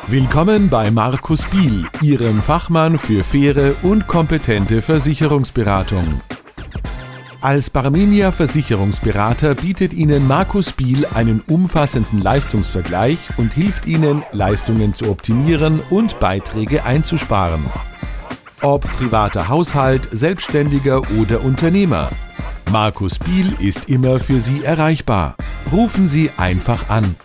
Willkommen bei Markus Biel, Ihrem Fachmann für faire und kompetente Versicherungsberatung. Als Barmenia Versicherungsberater bietet Ihnen Markus Biel einen umfassenden Leistungsvergleich und hilft Ihnen, Leistungen zu optimieren und Beiträge einzusparen. Ob privater Haushalt, Selbstständiger oder Unternehmer. Markus Biel ist immer für Sie erreichbar. Rufen Sie einfach an.